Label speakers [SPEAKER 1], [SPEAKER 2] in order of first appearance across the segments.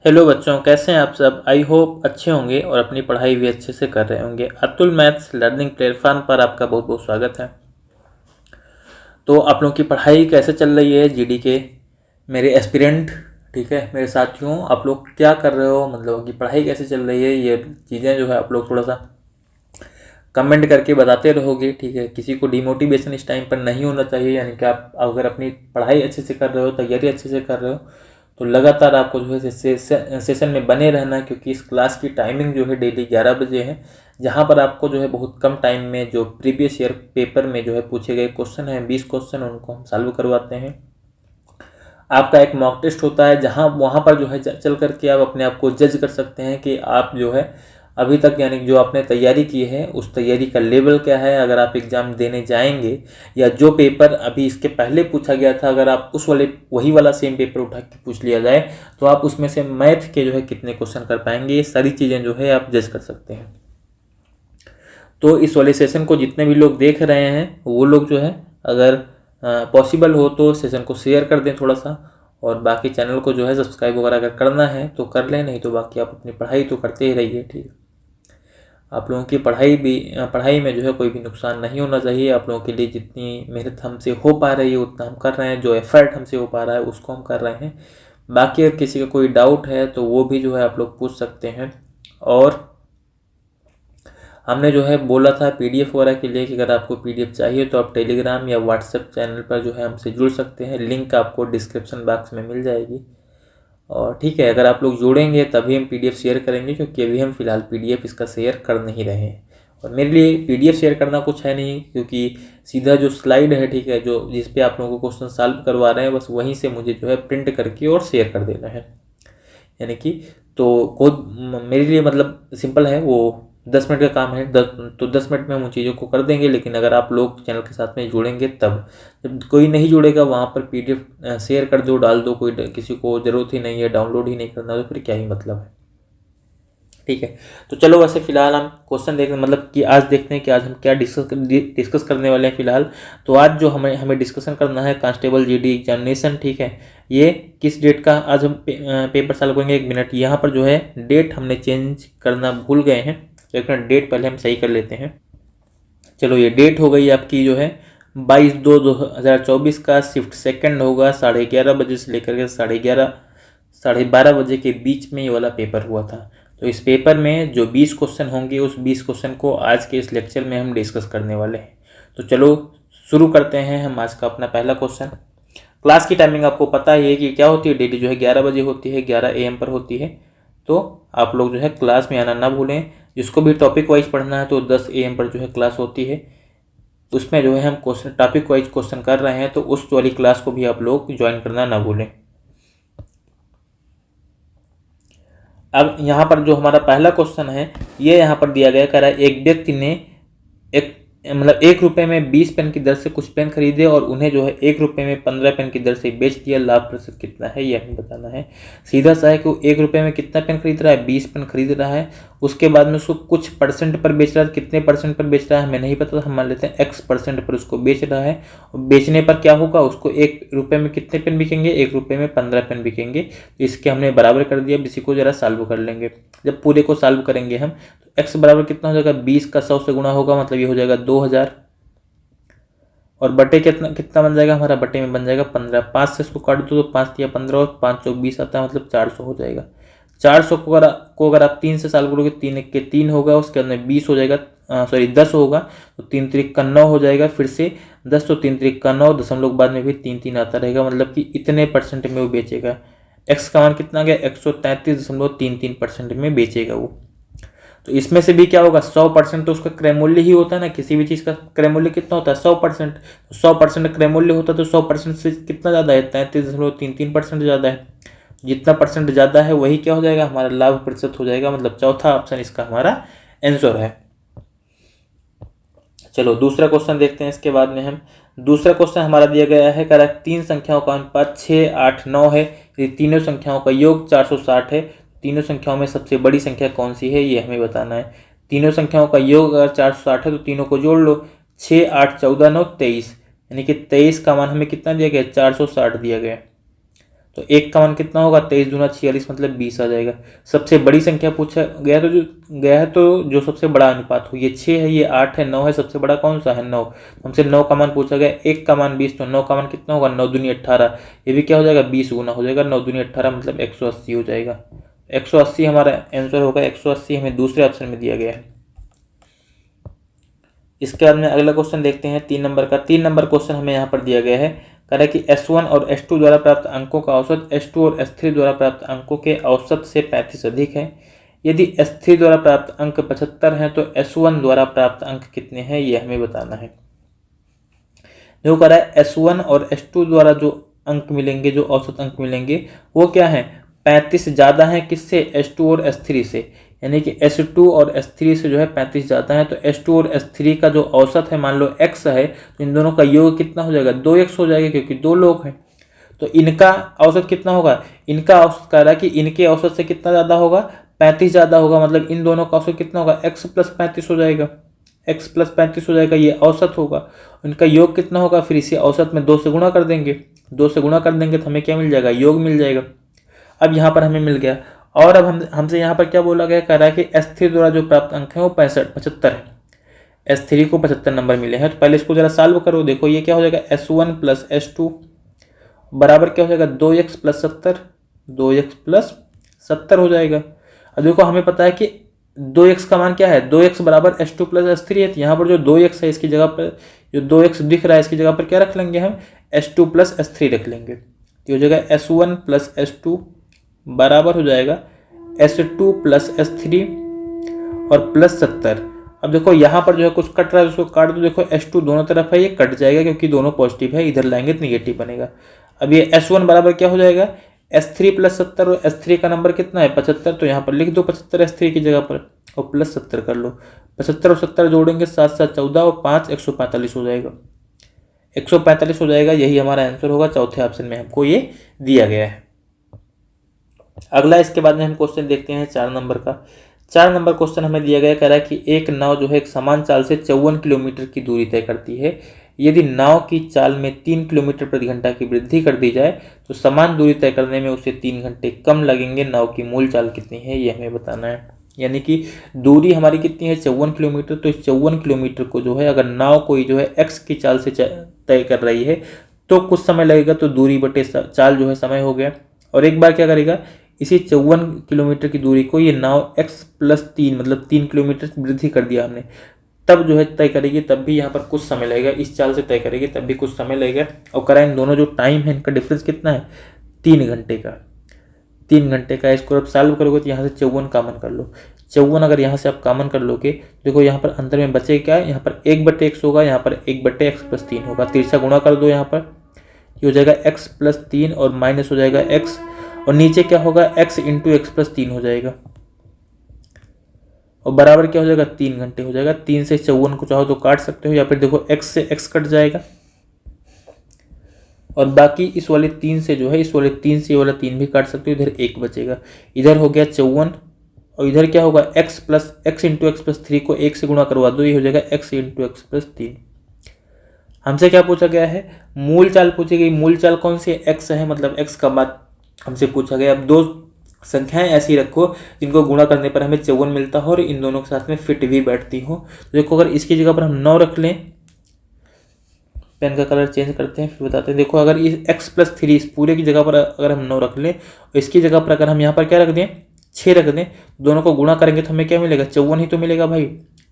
[SPEAKER 1] Hello बच्चों, कैसे हैं आप सब। आई होप अच्छे होंगे और अपनी पढ़ाई भी अच्छे से कर रहे होंगे। अतुल मैथ्स लर्निंग प्लेटफॉर्म पर आपका बहुत बहुत स्वागत है। तो आप लोगों की पढ़ाई कैसे चल रही है जीडी के मेरे एस्पिरेंट, ठीक है मेरे साथियों, आप लोग क्या कर रहे हो, मतलब कि पढ़ाई कैसे चल रही है, ये चीज़ें जो है आप लोग थोड़ा सा कमेंट करके बताते रहोगे, ठीक है। किसी को डिमोटिवेशन इस टाइम पर नहीं होना चाहिए, यानी कि आप अगर अपनी पढ़ाई अच्छे से कर रहे हो, तैयारी अच्छे से कर रहे हो, तो लगातार आपको जो है सेशन में बने रहना है, क्योंकि इस क्लास की टाइमिंग जो है डेली 11 बजे है, जहाँ पर आपको जो है बहुत कम टाइम में जो प्रीवियस ईयर पेपर में जो है पूछे गए क्वेश्चन हैं 20 क्वेश्चन, उनको हम सॉल्व करवाते हैं। आपका एक मॉक टेस्ट होता है, जहाँ वहाँ पर जो है चल करके आप अपने आप को जज कर सकते हैं कि आप जो है अभी तक, यानी जो आपने तैयारी की है उस तैयारी का लेवल क्या है। अगर आप एग्ज़ाम देने जाएंगे या जो पेपर अभी इसके पहले पूछा गया था, अगर आप उस वही वाला सेम पेपर उठा के पूछ लिया जाए, तो आप उसमें से मैथ के जो है कितने क्वेश्चन कर पाएंगे, ये सारी चीज़ें जो है आप जज कर सकते हैं। तो इस वाले सेशन को जितने भी लोग देख रहे हैं वो लोग जो है, अगर पॉसिबल हो तो सेशन को शेयर कर दें थोड़ा सा, और बाकी चैनल को जो है सब्सक्राइब वगैरह अगर करना है तो कर लें, नहीं तो बाकी आप अपनी पढ़ाई तो करते ही रहिए, ठीक है। आप लोगों की पढ़ाई में जो है कोई भी नुकसान नहीं होना चाहिए। आप लोगों के लिए जितनी मेहनत हमसे हो पा रही है उतना हम कर रहे हैं, जो एफर्ट हमसे हो पा रहा है उसको हम कर रहे हैं। बाकी अगर किसी का कोई डाउट है तो वो भी जो है आप लोग पूछ सकते हैं। और हमने जो है बोला था पीडीएफ वगैरह के लिए कि अगर आपको पीडीएफ चाहिए तो आप टेलीग्राम या व्हाट्सएप चैनल पर जो है हमसे जुड़ सकते हैं, लिंक आपको डिस्क्रिप्शन बॉक्स में मिल जाएगी। और ठीक है, अगर आप लोग जुड़ेंगे तभी हम पीडीएफ शेयर करेंगे, क्योंकि अभी हम फिलहाल पीडीएफ इसका शेयर कर नहीं रहे हैं। और मेरे लिए पीडीएफ शेयर करना कुछ है नहीं, क्योंकि सीधा जो स्लाइड है, ठीक है, जो जिस पे आप लोगों को क्वेश्चन सॉल्व करवा रहे हैं, बस वहीं से मुझे जो है प्रिंट करके और शेयर कर देना है, यानी कि तो कोड मेरे लिए मतलब सिंपल है, वो 10 मिनट का काम है। 10 मिनट में हम उन चीज़ों को कर देंगे। लेकिन अगर आप लोग चैनल के साथ में जुड़ेंगे तब, जब कोई नहीं जुड़ेगा वहाँ पर पीडीएफ शेयर कर दो, डाल दो, कोई किसी को ज़रूरत ही नहीं है, डाउनलोड ही नहीं करना, तो फिर क्या ही मतलब है, ठीक है। तो चलो वैसे फिलहाल हम क्वेश्चन देखते हैं, मतलब कि आज देखते हैं कि आज हम क्या डिस्कस करने वाले हैं फिलहाल। तो आज जो हमें डिस्कशन करना है कांस्टेबल जीडी एग्जामिनेशन, ठीक है। ये किस डेट का आज हम पेपर सॉल्व करेंगे। 1 मिनट, यहाँ पर जो है डेट हमने चेंज करना भूल गए हैं, तो एक मिनट डेट पहले हम सही कर लेते हैं। चलो ये डेट हो गई आपकी जो है 22/2/2024 का। शिफ्ट सेकंड होगा 11:30 बजे से लेकर के 11:30 12:30 बजे के बीच में ये वाला पेपर हुआ था। तो इस पेपर में जो 20 क्वेश्चन होंगे उस 20 क्वेश्चन को आज के इस लेक्चर में हम डिस्कस करने वाले हैं। तो चलो शुरू करते हैं हम आज का अपना पहला क्वेश्चन। क्लास की टाइमिंग आपको पता ही है कि क्या होती है, डेली जो है 11 बजे होती है, 11 AM पर होती है। तो आप लोग जो है क्लास में आना ना भूलें। जिसको भी टॉपिक वाइज पढ़ना है तो 10 AM पर जो है क्लास होती है, उसमें जो है हम क्वेश्चन टॉपिक वाइज क्वेश्चन कर रहे हैं, तो उस वाली क्लास को भी आप लोग ज्वाइन करना ना भूलें। अब यहाँ पर जो हमारा पहला क्वेश्चन है, ये यहाँ पर दिया गया, कह रहा है एक व्यक्ति ने एक मतलब 1 रुपये में 20 पेन की दर से कुछ पेन खरीदे और उन्हें जो है 1 रुपये में 15 पेन की दर से बेच दिया। लाभ प्रतिशत कितना है ये हमें बताना है। सीधा सा है कि वो 1 रुपये में कितना पेन खरीद रहा है, 20 पेन खरीद रहा है। उसके बाद में उसको कुछ परसेंट पर बेच रहा है, कितने परसेंट पर बेच रहा है हमें नहीं पता, हम मान लेते हैं X% पर उसको बेच रहा है। और बेचने पर क्या होगा, उसको 1 रुपये में कितने पेन बिकेंगे, 1 रुपये में 15 पेन बिकेंगे। तो इसके हमने बराबर कर दिया। इसी को जरा सॉल्व कर लेंगे। जब पूरे को सॉल्व करेंगे हम तो x बराबर कितना हो जाएगा, 20 का 100 से गुणा होगा, मतलब ये हो जाएगा 2000। और बटे कितना कितना बन जाएगा हमारा, बटे में बन जाएगा 15। 5 से इसको काट दो तो 5 या 15 और 5 चौक 20 आता है, मतलब 400 हो जाएगा। 400 को अगर आप 3 से सॉल्व करोगे, 3 1 के 3 होगा, उसके अंदर 20 हो जाएगा, सॉरी 10 होगा, तो 3 त्रिक का 9 हो जाएगा। फिर से 10 तो 3 त्रिक का 9, दशमलव बाद में भी 3 3 आता रहेगा, मतलब कि इतने परसेंट में वो बेचेगा। एक्स का मान कितना गया, 133.33% में बेचेगा वो। तो इसमें से भी क्या होगा, 100% तो उसका क्रय मूल्य ही होता है ना, किसी भी चीज़ का क्रय मूल्य कितना होता है, 100%। 100% क्रय मूल्य होता है तो 100% से कितना ज़्यादा है, 33.33% ज़्यादा है। जितना परसेंट ज़्यादा है वही क्या हो जाएगा, हमारा लाभ प्रतिशत हो जाएगा, मतलब चौथा ऑप्शन इसका हमारा आंसर है। चलो दूसरा क्वेश्चन देखते हैं इसके बाद में हम। दूसरा क्वेश्चन हमारा दिया गया है, कह रहा है 3 संख्याओं का अनुपात 6 8 9 है, यदि तीनों संख्याओं का योग 460 है, तीनों संख्याओं में सबसे बड़ी संख्या कौन सी है ये हमें बताना है। तीनों संख्याओं का योग अगर 460 है तो तीनों को जोड़ लो, 6 8 14 9 23, यानी कि 23 का मान हमें कितना दिया गया, 460 दिया गया। तो 1 का मान कितना होगा, 23 दूना 46 मतलब 20 आ जाएगा। सबसे बड़ी संख्या पूछा गया है तो जो सबसे बड़ा अनुपात हो, ये 6 है, ये 8 है, 9 है, सबसे बड़ा कौन सा है, 9। हमसे 9 का मान पूछा गया, 1 का मान 20, तो 9 का मान कितना होगा, 9 दूनी 18, ये भी क्या हो जाएगा 20 गुना हो जाएगा, 9 दूनी 18 मतलब 180 हो जाएगा। 180 हमारा आंसर होगा, 180 हमें दूसरे ऑप्शन में दिया गया है। इसके बाद में अगला क्वेश्चन देखते हैं 3 नंबर का। 3 नंबर क्वेश्चन हमें यहाँ पर दिया गया है, कह रहा है कि S1 और S2 द्वारा प्राप्त अंकों का औसत S2 और S3 द्वारा प्राप्त अंकों के औसत से 35 अधिक है। यदि S3 द्वारा प्राप्त अंक 75 हैं तो S1 द्वारा प्राप्त अंक कितने हैं, ये हमें बताना है। जो कह रहा है S1 और S2 द्वारा जो अंक मिलेंगे, जो औसत अंक मिलेंगे वो क्या है, 35 ज़्यादा है किससे, S2 और S3 से, यानी कि S2 और S3 से जो है 35 ज़्यादा है। तो S2 और S3 का जो औसत है, मान लो x है, तो इन दोनों का योग कितना हो जाएगा, 2x हो जाएगा, क्योंकि 2 लोग हैं। तो इनका औसत कितना होगा, इनका औसत कह रहा है कि इनके औसत से कितना ज़्यादा होगा, 35 ज़्यादा होगा, मतलब इन दोनों का औसत कितना होगा, x + 35 हो जाएगा, x + 35 हो जाएगा, ये औसत होगा। इनका योग कितना होगा, फिर इसे औसत में 2 से गुणा कर देंगे, 2 से गुणा कर देंगे तो हमें क्या मिल जाएगा, योग मिल जाएगा। अब यहाँ पर हमें मिल गया, और अब हमसे यहाँ पर क्या बोला गया, कह रहा है कि S3 द्वारा जो प्राप्त अंक है वो 75 है। S3 को 75 नंबर मिले हैं, तो पहले इसको जरा सॉल्व करो। देखो ये क्या हो जाएगा, S1 + S2 बराबर क्या हो जाएगा, 2x + 70, 2x + 70 हो जाएगा। अब देखो हमें पता है कि 2x का मान क्या है, 2x बराबर S2 + S3 है, तो यहाँ पर जो 2x है इसकी जगह पर, जो 2x दिख रहा है इसकी जगह पर क्या रख लेंगे हम, S2 + S3 रख लेंगे। तो हो जाएगा S1 + S2 बराबर हो जाएगा S2 + S3 और प्लस 70। अब देखो यहाँ पर जो है कुछ कट रहा है, उसको काट दो। देखो S2 दोनों तरफ है, ये कट जाएगा क्योंकि दोनों पॉजिटिव है, इधर लाएंगे तो निगेटिव बनेगा। अब ये S1 बराबर क्या हो जाएगा, S3 + 70, और S3 का नंबर कितना है 75, तो यहाँ पर लिख दो 75 S3 की जगह पर और प्लस 70 कर लो। 75 और 70 जोड़ेंगे 7 7 14 और 5 145 हो जाएगा, 145 हो जाएगा। यही हमारा आंसर होगा, चौथे ऑप्शन में हमको ये दिया गया है। अगला इसके बाद में हम क्वेश्चन देखते हैं 4 नंबर का। 4 नंबर क्वेश्चन हमें दिया गया, कह रहा है कि एक नाव जो है एक समान चाल से 54 किलोमीटर की दूरी तय करती है। यदि नाव की चाल में 3 किलोमीटर प्रति घंटा की वृद्धि कर दी जाए तो समान दूरी तय करने में उसे 3 घंटे कम लगेंगे। नाव की मूल चाल कितनी है, ये हमें बताना है। यानी कि दूरी हमारी कितनी है, 54 किलोमीटर। तो इस 54 किलोमीटर को जो है अगर नाव कोई जो है x की चाल से तय कर रही है तो कुछ समय लगेगा, तो दूरी बटे चाल जो है समय हो गया। और एक बार क्या करेगा, इसी 54 किलोमीटर की दूरी को ये नाव x + 3 मतलब 3 किलोमीटर वृद्धि कर दिया हमने, तब जो है तय करेगी, तब भी यहाँ पर कुछ समय लगेगा। इस चाल से तय करेगी तब भी कुछ समय लगेगा। और करा इन दोनों जो टाइम है इनका डिफरेंस कितना है, 3 घंटे का, 3 घंटे का। इसको अब सॉल्व करोगे तो यहाँ से 54 कॉमन कर लो। 54 अगर यहाँ से आप कॉमन कर लोगे, देखो यहाँ पर अंदर में बचे क्या है, यहाँ पर 1/x होगा, यहाँ पर 1/x + 3 होगा। तिरछा गुणा कर दो, यहाँ पर ये हो जाएगा x + 3 और माइनस हो जाएगा x, और नीचे क्या होगा, x × x + 3 हो जाएगा, और बराबर क्या हो जाएगा, 3 घंटे हो जाएगा। 3 से 54 को चाहो तो काट सकते हो, या फिर देखो x से x कट जाएगा, और बाकी इस वाले 3 से जो है, इस वाले 3 से ये वाला 3 भी काट सकते हो, इधर 1 बचेगा। इधर हो गया 54, और इधर क्या होगा, x × x + 3 को 1 से गुणा करवा दो, ये हो जाएगा x × x + 3। हमसे क्या पूछा गया है, मूल चाल पूछी गई। मूल चाल कौन सी है, x है, मतलब x का मान हमसे पूछा गया। अब 2 संख्याएं ऐसी रखो जिनको गुणा करने पर हमें 54 मिलता हो और इन दोनों के साथ में फिट भी बैठती हो। तो देखो अगर इसकी जगह पर हम 9 रख लें, पेन का कलर चेंज करते हैं फिर बताते हैं। देखो अगर इस x + 3 इस पूरे की जगह पर अगर हम 9 रख लें, और इसकी जगह पर अगर हम यहाँ पर क्या रख दें, 6 रख दें, दोनों को गुणा करेंगे तो हमें क्या मिलेगा, 54 ही तो मिलेगा भाई,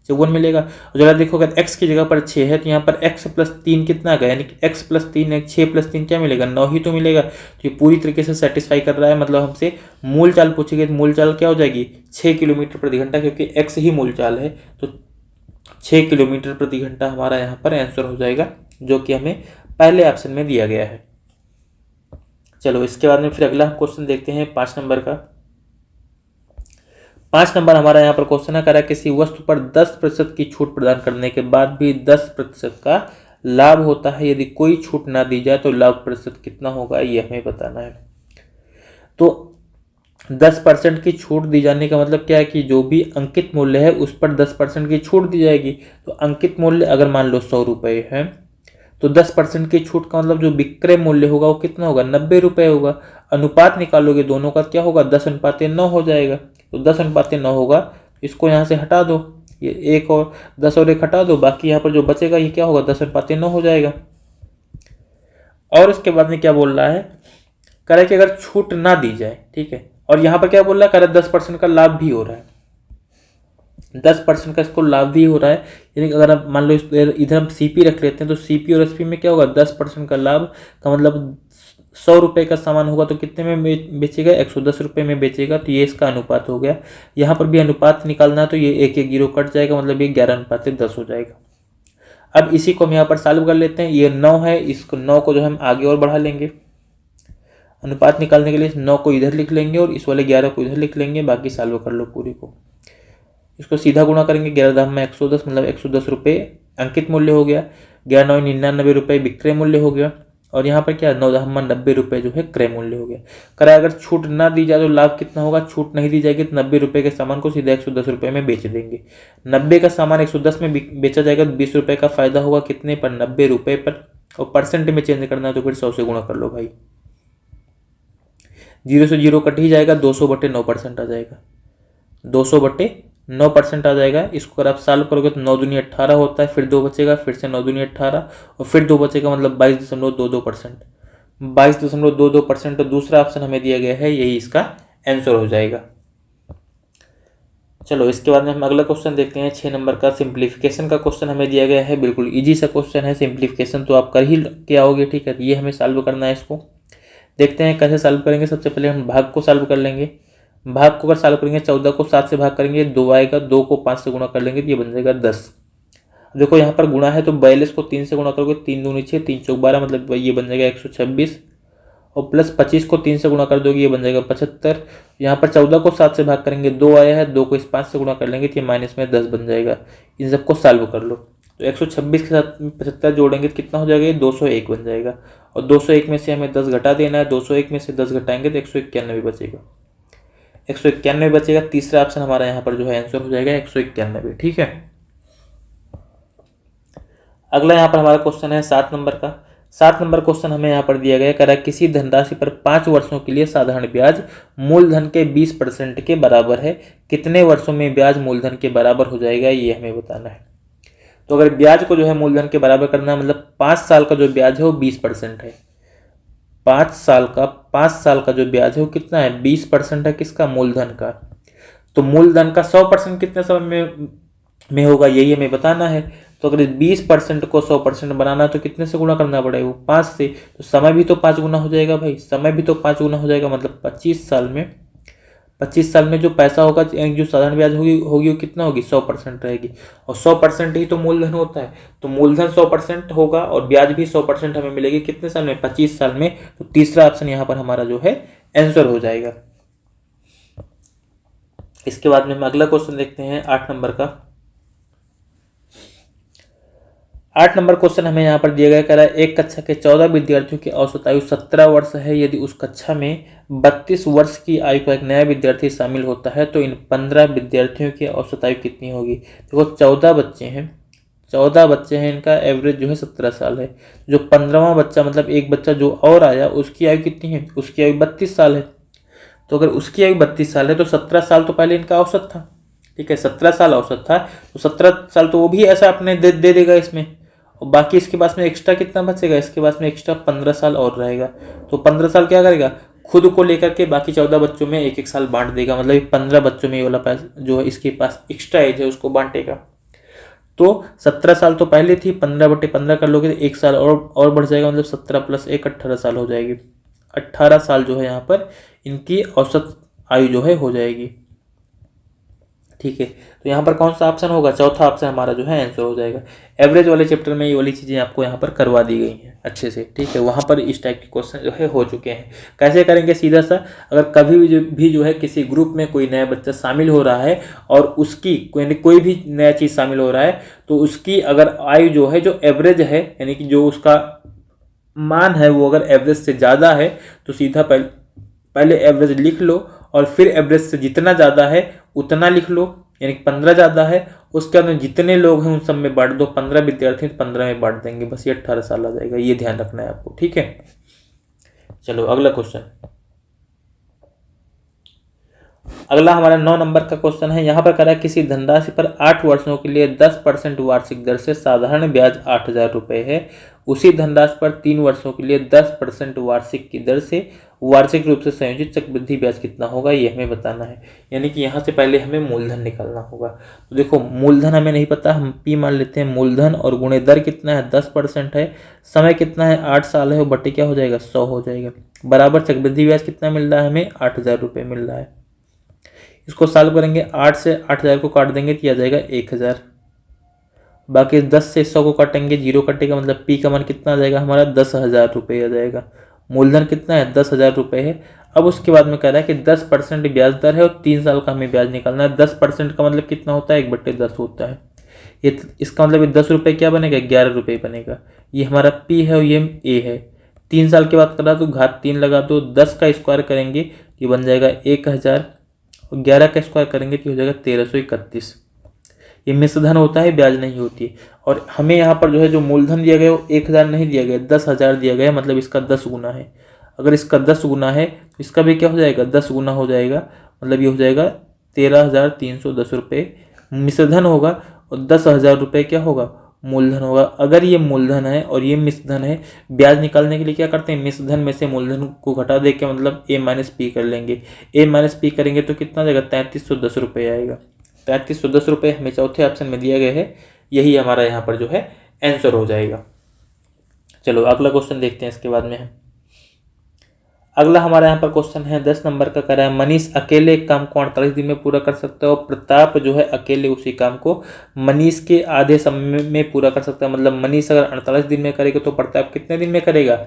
[SPEAKER 1] 54 मिलेगा। और जरा देखो अगर x की जगह पर 6 है तो यहाँ पर x + 3 कितना आ गया, यानी कि x + 3 है, 6 + 3 क्या मिलेगा, 9 ही तो मिलेगा। तो ये पूरी तरीके से सेटिस्फाई कर रहा है, मतलब हमसे मूल चाल पूछी गई। मूल चाल क्या हो जाएगी, 6 किलोमीटर प्रति घंटा, क्योंकि x ही मूल चाल है। तो 6 किलोमीटर प्रति घंटा हमारा यहाँ पर आंसर हो जाएगा, जो कि हमें पहले ऑप्शन में दिया गया है। चलो इसके बाद में फिर अगला क्वेश्चन देखते हैं 5 नंबर का। 5 नंबर हमारा यहाँ पर क्वेश्चन है, कह रहा है किसी वस्तु पर 10% की छूट प्रदान करने के बाद भी 10% का लाभ होता है। यदि कोई छूट ना दी जाए तो लाभ प्रतिशत कितना होगा, ये हमें बताना है। तो 10% की छूट दी जाने का मतलब क्या है कि जो भी अंकित मूल्य है उस पर 10% की छूट दी जाएगी। तो अंकित मूल्य अगर मान लो 100 रुपये है, तो 10% की छूट का मतलब जो विक्रय मूल्य होगा वो कितना होगा, 90 रुपये होगा। अनुपात निकालोगे दोनों का क्या होगा, 10:9 हो जाएगा। तो 10:9 होगा, इसको यहाँ से हटा दो, ये एक और 10 और एक हटा दो, बाकी यहाँ पर जो बचेगा ये क्या होगा, 10:9 हो जाएगा। और उसके बाद में क्या बोल रहा है, कह रहा है कि अगर छूट ना दी जाए, ठीक है, और यहाँ पर क्या बोल रहा है, कह रहा है 10% का लाभ भी हो रहा है, 10% का इसको लाभ भी हो रहा है। यानी कि अगर आप मान लो इधर हम सीपी रख लेते हैं, तो सीपी और एसपी में क्या होगा, 10% का लाभ का मतलब 100 रुपये का सामान होगा तो कितने में बेचेगा, 110 रुपये में बेचेगा। तो ये इसका अनुपात हो गया। यहाँ पर भी अनुपात निकालना है, तो ये एक जीरो कट जाएगा, मतलब ये 11:10 हो जाएगा। अब इसी को हम यहाँ पर सॉल्व कर लेते हैं। ये 9 है, इसको 9 को जो हम आगे और बढ़ा लेंगे अनुपात निकालने के लिए, 9 को इधर लिख लेंगे और इस वाले 11 को इधर लिख लेंगे, बाकी सॉल्व कर लो पूरी को। इसको सीधा गुणा करेंगे, 11×110 मतलब 110 रुपये अंकित मूल्य हो गया, 11×9 रुपये विक्रय मूल्य हो गया, और यहाँ पर क्या 9×90 रुपये जो है क्रय मूल्य हो गया। करा अगर छूट ना दी जाए तो लाभ कितना होगा, छूट नहीं दी जाएगी तो 90 रुपये के सामान को सीधा 110 रुपये में बेच देंगे। 90 का सामान 110 में बेचा जाएगा तो 20 रुपये का फायदा होगा, कितने पर, 90 रुपये पर। और परसेंट में चेंज करना है तो फिर 100 से गुणा कर लो भाई, 0 से 0 कट ही जाएगा, 200/9% आ जाएगा, 200/9% आ जाएगा। इसको अगर आप सॉल्व करोगे तो 9 दूनी 18 होता है, फिर 2 बचेगा, फिर से 9 दूनी 18 और फिर 2 बचेगा, मतलब 22.22%, 22.22%। तो दूसरा ऑप्शन हमें दिया गया है, यही इसका आंसर हो जाएगा। चलो इसके बाद में हम अगला क्वेश्चन देखते हैं, 6 नंबर का सिंप्लीफिकेशन का क्वेश्चन हमें दिया गया है। बिल्कुल इजी सा क्वेश्चन है, सिंप्लीफिकेशन तो आप कर ही के आओगे, ठीक है। ये हमें सॉल्व करना है, इसको देखते हैं कैसे सॉल्व करेंगे। सबसे पहले हम भाग को सॉल्व कर लेंगे। भाग को अगर सॉल्व करेंगे, 14 को 7 से भाग करेंगे 2 आएगा, 2 को 5 से गुणा कर लेंगे तो ये बन जाएगा 10। देखो यहाँ पर गुणा है तो 42 को 3 से गुणा करोगे, 3 दूनी 6, 3 चौक 12, मतलब ये बन जाएगा 126, और प्लस 25 को 3 से गुणा कर दोगे, ये बन जाएगा 75। यहाँ पर 14 को 7 से भाग करेंगे, 2 आया है, 2 को इस 5 से गुणा कर लेंगे तो ये माइनस में 10 बन जाएगा। इन सबको सॉल्व कर लो, तो 126 के साथ 75 जोड़ेंगे तो कितना हो जाएगा, 201 बन जाएगा। और 201 में से हमें 10 घटा देना है, 201 में से 10 घटाएंगे तो 191 बचेगा, 191 बचेगा। तीसरा ऑप्शन हमारा यहाँ पर जो है आंसर हो जाएगा 191, ठीक है। अगला यहाँ पर हमारा क्वेश्चन है 7 नंबर का। 7 नंबर क्वेश्चन हमें यहाँ पर दिया गया, कह रहा है किसी धनराशि पर 5 वर्षों के लिए साधारण ब्याज मूलधन के 20% के बराबर है, कितने वर्षों में ब्याज मूलधन के बराबर हो जाएगा, ये हमें बताना है। तो अगर ब्याज को जो है मूलधन के बराबर करना है, मतलब 5 साल का जो ब्याज है वो 20% है। 5 साल का जो ब्याज है वो कितना है, 20% है, किसका, मूलधन का। तो मूलधन का 100% कितने समय में होगा, यही हमें बताना है। तो अगर 20% को 100% बनाना है तो कितने से गुणा करना पड़ेगा, वो 5 से। तो समय भी तो 5 गुना हो जाएगा भाई, समय भी तो 5 गुना हो जाएगा, मतलब 25 साल में जो पैसा होगा, जो साधारण ब्याज होगी वो कितना होगी, 100% रहेगी। और 100% ही तो मूलधन होता है, तो मूलधन 100% होगा और ब्याज भी 100% हमें मिलेगी, कितने साल में, 25 साल में। तो तीसरा ऑप्शन यहाँ पर हमारा जो है आंसर हो जाएगा। इसके बाद में हम अगला क्वेश्चन देखते हैं 8 नंबर का। 8 नंबर क्वेश्चन हमें यहाँ पर दिया गया, कह रहा है एक कक्षा के 14 विद्यार्थियों की औसत आयु 17 वर्ष है, यदि उस कक्षा में 32 वर्ष की आयु का एक नया विद्यार्थी शामिल होता है तो इन 15 विद्यार्थियों की औसत आयु कितनी होगी। देखो 14 बच्चे हैं, इनका एवरेज जो है 17 साल है। जो 15वां बच्चा मतलब एक बच्चा जो और आया, उसकी आयु कितनी है, उसकी आयु 32 साल है। तो अगर उसकी आयु 32 साल है तो 17 साल तो पहले इनका औसत था, ठीक है, 17 साल औसत था, तो 17 साल तो वो भी ऐसा अपने दे देगा इसमें, और बाकी इसके पास में एक्स्ट्रा कितना बचेगा, इसके पास में एक्स्ट्रा 15 साल और रहेगा। तो 15 साल क्या करेगा, खुद को लेकर के बाकी 14 बच्चों में एक साल बांट देगा, मतलब 15 बच्चों में ये वाला पैसा जो है इसके पास एक्स्ट्रा एज है उसको बांटेगा। तो 17 साल तो पहले थी, 15/15 कर लोगे तो 1 साल और बढ़ जाएगा, मतलब 17 + 1 18 साल हो जाएगी। 18 साल जो है यहाँ पर इनकी औसत आयु जो है हो जाएगी, ठीक है। तो यहाँ पर कौन सा ऑप्शन होगा, चौथा ऑप्शन हमारा जो है आंसर हो जाएगा। एवरेज वाले चैप्टर में ये वाली चीज़ें आपको यहाँ पर करवा दी गई हैं अच्छे से, ठीक है। वहाँ पर इस टाइप के क्वेश्चन जो है हो चुके हैं। कैसे करेंगे, सीधा सा, अगर कभी भी जो है किसी ग्रुप में कोई नया बच्चा शामिल हो रहा है और उसकी कोई भी नया चीज़ शामिल हो रहा है, तो उसकी अगर आयु जो है जो एवरेज है, यानी कि जो उसका मान है वो अगर एवरेज से ज़्यादा है तो सीधा पहले एवरेज लिख लो और फिर एवरेज से जितना ज़्यादा है उतना लिख लो, यानी 15 ज़्यादा है उसके अंदर जितने लोग हैं उन सब में बांट दो, 15 विद्यार्थी 15 में बांट देंगे, बस ये 18 साल आ जाएगा। ये ध्यान रखना है आपको, ठीक है। चलो अगला क्वेश्चन, अगला हमारा 9 नंबर का क्वेश्चन है। यहाँ पर कह रहा है किसी धनराशि पर 8 वर्षों के लिए 10% वार्षिक दर से साधारण ब्याज 8,000 रुपये है, उसी धनराशि पर 3 वर्षों के लिए 10% वार्षिक की दर से वार्षिक रूप से संयोजित चक्रवृद्धि ब्याज कितना होगा, ये हमें बताना है। यानी कि यहाँ से पहले हमें मूलधन निकालना होगा। तो देखो मूलधन हमें नहीं पता, हम पी मान लेते हैं। मूलधन और गुणे दर कितना है, 10% है। समय कितना है, 8 साल है, वो बटे क्या हो जाएगा, 100 हो जाएगा। बराबर चक्रवृद्धि ब्याज कितना मिल रहा है हमें, 8,000 रुपये मिल रहा है। इसको सॉल्व करेंगे, 8 से 8,000 को काट देंगे तो आ जाएगा 1,000। बाकी 10 से 100 को काटेंगे, 0 कटेगा, मतलब पी का मान कितना आ जाएगा हमारा, 10,000 रुपये आ जाएगा। मूलधन कितना है, 10,000 रुपये है। अब उसके बाद में कह रहा है कि 10% ब्याज दर है और 3 साल का हमें ब्याज निकालना है। 10% का मतलब कितना होता है, 1/10 होता है। ये इसका मतलब 10 रुपये क्या बनेगा, 11 रुपये बनेगा। ये हमारा पी है और ये ए है। 3 साल की बात कर रहा तो घात 3 लगा दो, 10 का स्क्वायर करेंगे ये बन जाएगा 1,000 और 11 का स्क्वायर करेंगे तो हो जाएगा 1331। ये मिश्रधन होता है, ब्याज नहीं होती है। और हमें यहाँ पर जो है जो मूलधन दिया गया वो 1,000 नहीं दिया गया, 10,000 दिया गया, मतलब इसका 10 गुना है। अगर इसका 10 गुना है तो इसका भी क्या हो जाएगा, 10 गुना हो जाएगा, मतलब ये हो जाएगा 13,310 रुपये मिश्रधन होगा और 10,000 रुपये क्या होगा, मूलधन होगा। अगर ये मूलधन है और ये मिश्रधन है, ब्याज निकालने के लिए क्या करते हैं, मिश्रधन में से मूलधन को घटा दे के मतलब ए माइनस पी कर लेंगे। ए माइनस पी करेंगे तो कितना जाएगा, 3,310 रुपये आएगा। 3,310 रुपये हमें चौथे ऑप्शन में दिया गया है, यही हमारा यहाँ पर जो है आंसर हो जाएगा। चलो अगला क्वेश्चन देखते हैं इसके बाद में। अगला हमारा यहाँ पर क्वेश्चन है 10 नंबर का, कह रहा है मनीष अकेले एक काम को 48 दिन में पूरा कर सकता है और प्रताप जो है अकेले उसी काम को मनीष के आधे समय में पूरा कर सकता है। मतलब मनीष अगर 48 दिन में करेगा तो प्रताप कितने दिन में करेगा,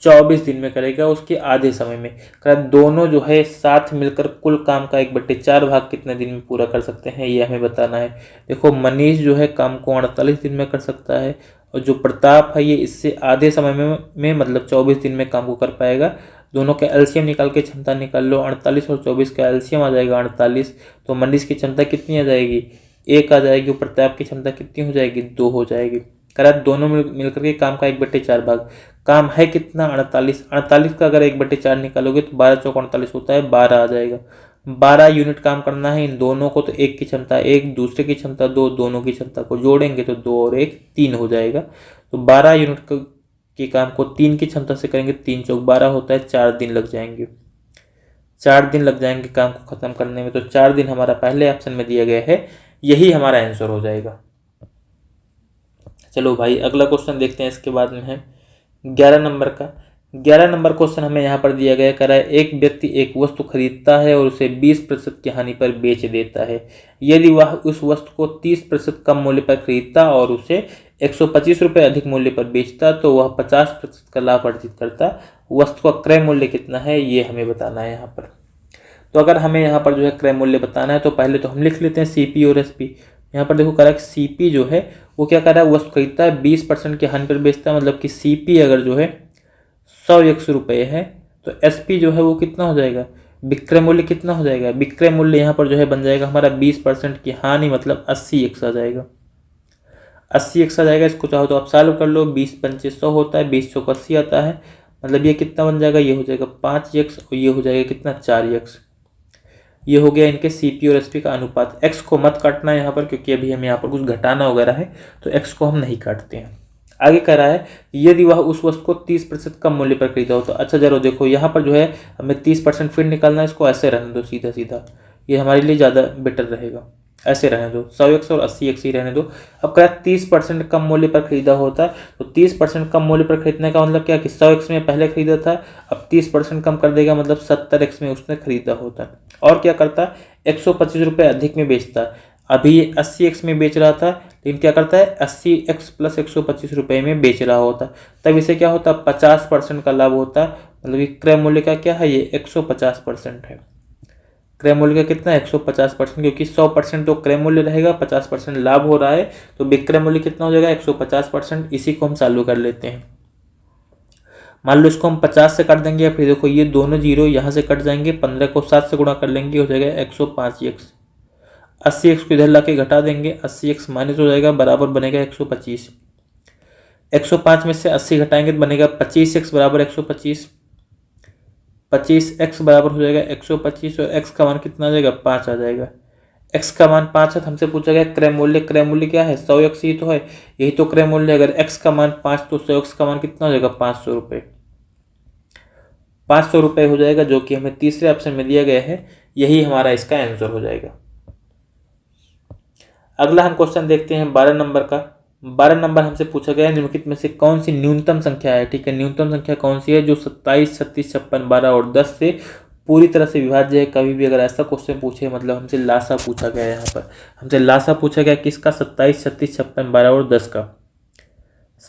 [SPEAKER 1] 24 दिन में करेगा, उसके आधे समय में। कह दोनों जो है साथ मिलकर कुल काम का 1/4 भाग कितने दिन में पूरा कर सकते हैं, ये हमें बताना है। देखो मनीष जो है काम को 48 दिन में कर सकता है और जो प्रताप है ये इससे आधे समय में मतलब 24 दिन में काम को कर पाएगा। दोनों का एलसीएम निकाल के क्षमता निकाल लो, 48 और 24 का एलसीएम आ जाएगा 48। तो मनीष की क्षमता कितनी आ जाएगी, 1 आ जाएगी। प्रताप की क्षमता कितनी हो जाएगी, 2 हो जाएगी। करा दोनों मिलकर के काम का 1/4 भाग। काम है कितना, 48। 48 का अगर 1/4 निकालोगे तो 12 चौक 48 होता है, 12 आ जाएगा। 12 यूनिट काम करना है इन दोनों को, तो एक की क्षमता 1, दूसरे की क्षमता 2, दोनों की क्षमता को जोड़ेंगे तो 2 और 1 3 हो जाएगा। तो 12 यूनिट के काम को 3 की क्षमता से करेंगे, 3 चौक 12 होता है, 4 दिन लग जाएंगे। 4 दिन लग जाएंगे काम को खत्म करने में। तो 4 दिन हमारा पहले ऑप्शन में दिया गया है, यही हमारा आंसर हो जाएगा। चलो भाई अगला क्वेश्चन देखते हैं इसके बाद में है 11 नंबर का। 11 नंबर क्वेश्चन हमें यहाँ पर दिया गया, कह रहा है एक व्यक्ति एक वस्तु खरीदता है और उसे 20% की हानि पर बेच देता है। यदि वह उस वस्तु को 30% कम मूल्य पर खरीदता और उसे 125 रुपये अधिक मूल्य पर बेचता तो वह 50% का लाभ अर्जित करता। वस्तु का क्रय मूल्य कितना है, ये हमें बताना है यहाँ पर। तो अगर हमें यहाँ पर जो है क्रय मूल्य बताना है तो पहले तो हम लिख लेते हैं सीपी और एसपी। यहाँ पर देखो कह रहा है सीपी जो है वो क्या कर रहा है, वस्तु खरीदता है 20% के हानि पर बेचता है। मतलब कि सीपी अगर जो है 100 रुपये है तो एसपी जो है वो कितना हो जाएगा, विक्रय मूल्य कितना हो जाएगा। विक्रय मूल्य यहाँ पर जो है बन जाएगा हमारा 20% की हानि मतलब 80x आ जाएगा। 80x आ जाएगा। इसको चाहो तो आप सॉल्व कर लो, 20 पंचे 100 होता है, 20 चौक 80 आता है। मतलब ये कितना बन जाएगा, ये हो जाएगा 5x और ये हो जाएगा कितना 4x। ये हो गया इनके सीपी और एसपी का अनुपात। एक्स को मत काटना है यहाँ पर क्योंकि अभी हमें यहाँ पर कुछ घटाना वगैरह है तो एक्स को हम नहीं काटते हैं। आगे कह रहा है यदि वह उस वस्तु को 30% कम मूल्य पर खरीदा हो तो। अच्छा जरूर देखो यहाँ पर जो है हमें 30% फिर निकालना है, इसको ऐसे रहने दो सीधा सीधा, ये हमारे लिए ज़्यादा बेटर रहेगा। ऐसे रहने दो, 100x और 80x ही रहने दो। अब कह रहा है 30% कम मूल्य पर खरीदा होता है तो 30% कम मूल्य पर खरीदने का मतलब क्या कि 100x में पहले खरीदा था, अब 30% कम कर देगा मतलब 70x में उसने खरीदा होता। और क्या करता है, 125 रुपये अधिक में बेचता। अभी 80x में बेच रहा था लेकिन क्या करता है 80x प्लस 125 रुपये में बेच रहा होता, तब इसे क्या होता 50% का लाभ होता। मतलब कि क्रय मूल्य का क्या है, ये 150% है। क्रय मूल्य का कितना है 150%, क्योंकि 100% तो क्रय मूल्य रहेगा, 50% लाभ हो रहा है तो विक्रय मूल्य कितना हो जाएगा 150%। इसी को हम चालू कर लेते हैं। मान लो इसको हम 50 से काट देंगे, फिर देखो ये दोनों जीरो यहाँ से कट जाएंगे, 15 को 7 से गुणा कर लेंगे, हो जाएगा 105x। 80x को इधर ला के घटा देंगे, 80x माइनस हो जाएगा, बराबर बनेगा 125। 105 में से 80 घटाएंगे तो बनेगा 25x बराबर 125। 25x बराबर हो जाएगा 125 और x का मान कितना आ जाएगा 5 आ जाएगा। x का मान 5 है तो हमसे पूछा गया क्रय मूल्य क्या है 100x ही तो है, यही तो क्रय मूल्य। अगर x का मान 5 तो 100x का मान कितना हो जाएगा 500 रुपये। 500 रुपये हो जाएगा जो कि हमें तीसरे ऑप्शन में दिया गया है, यही हमारा इसका आंसर हो जाएगा। अगला हम क्वेश्चन देखते हैं 12 नंबर का। 12 नंबर हमसे पूछा गया है निम्नलिखित में से कौन सी न्यूनतम संख्या है। ठीक है, न्यूनतम संख्या कौन सी है जो 27, 36, 56, 12 और 10 से पूरी तरह से विभाज्य है। कभी भी अगर ऐसा क्वेश्चन पूछे मतलब हमसे लासा पूछा गया है, यहाँ पर हमसे लासा पूछा गया किसका 27, 36, 56, 12 और 10 का।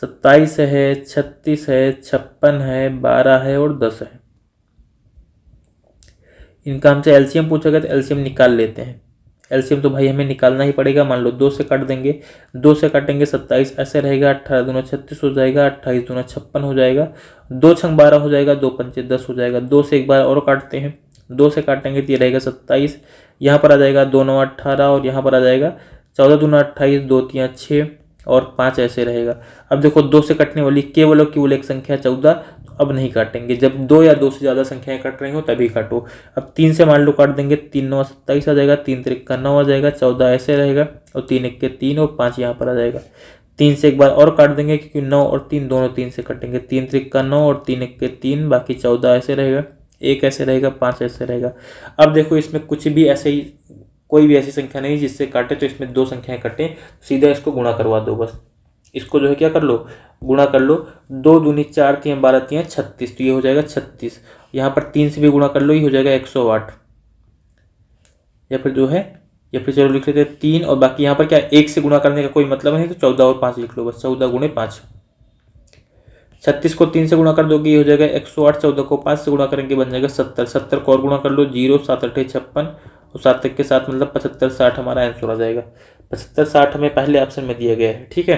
[SPEAKER 1] 27 है, 36 है, 56 है, 12 है और 10 है। इनका हमसे एलसीएम पूछा गया तो एलसीएम निकाल लेते हैं। एलसीएम तो भाई हमें निकालना ही पड़ेगा। मान लो 2 से काट देंगे, 2 से काटेंगे 27 ऐसे रहेगा, 18 दूना 36 हो जाएगा, 28 दूना 56 हो जाएगा, 2 छंग 12 हो जाएगा, 2 पंचे 10 हो जाएगा। 2 से एक बार और काटते हैं, 2 से काटेंगे तो ये रहेगा 27, यहाँ पर आ जाएगा 2 9 18 और यहाँ पर आ जाएगा 14 दूना 28, 2 3 6 और 5 ऐसे रहेगा। अब देखो 2 से कटने वाली केवल और केवल एक संख्या 14, अब नहीं काटेंगे। जब 2 या 2 से ज़्यादा संख्याएं कट रही हो तभी काटो। अब 3 से मान लो काट देंगे, 3 9 27 आ जाएगा, 3 3 का 9 आ जाएगा, 14 ऐसे रहेगा और 3 1 के 3 और 5 यहाँ पर आ जाएगा। 3 से एक बार और काट देंगे क्योंकि 9 और 3 दोनों 3 से कटेंगे, 3 3 का 9 और 3 1 के 3, बाकी 14 ऐसे रहेगा, 1 ऐसे रहेगा, 5 ऐसे रहेगा। अब देखो इसमें कुछ भी ऐसे ही कोई भी ऐसी संख्या नहीं जिससे काटे, तो इसमें 2 संख्याएं कटें, सीधा इसको गुणा करवा दो बस। इसको जो है क्या कर लो, गुणा कर लो। 2 दूनी 4 3 12 3 36, तो ये हो जाएगा 36। यहाँ पर 3 से भी गुणा कर लो, ये हो जाएगा 108। या फिर जो है, या फिर चलो लिख लेते हैं 3 और बाकी यहाँ पर क्या 1 से गुणा करने का कोई मतलब नहीं, तो 14 और 5 लिख लो बस, 14 गुणे 5। 36 को 3 से गुणा कर दोगे ये हो जाएगा 108, 14 को 5 से गुणा करेंगे बन जाएगा 70, 70 को और गुणा कर लो 0 7 8 56 और 7 1 के 7 मतलब 75 60 हमारा आंसर आ जाएगा। 75 60 हमें पहले ऑप्शन में दिया गया है। ठीक है,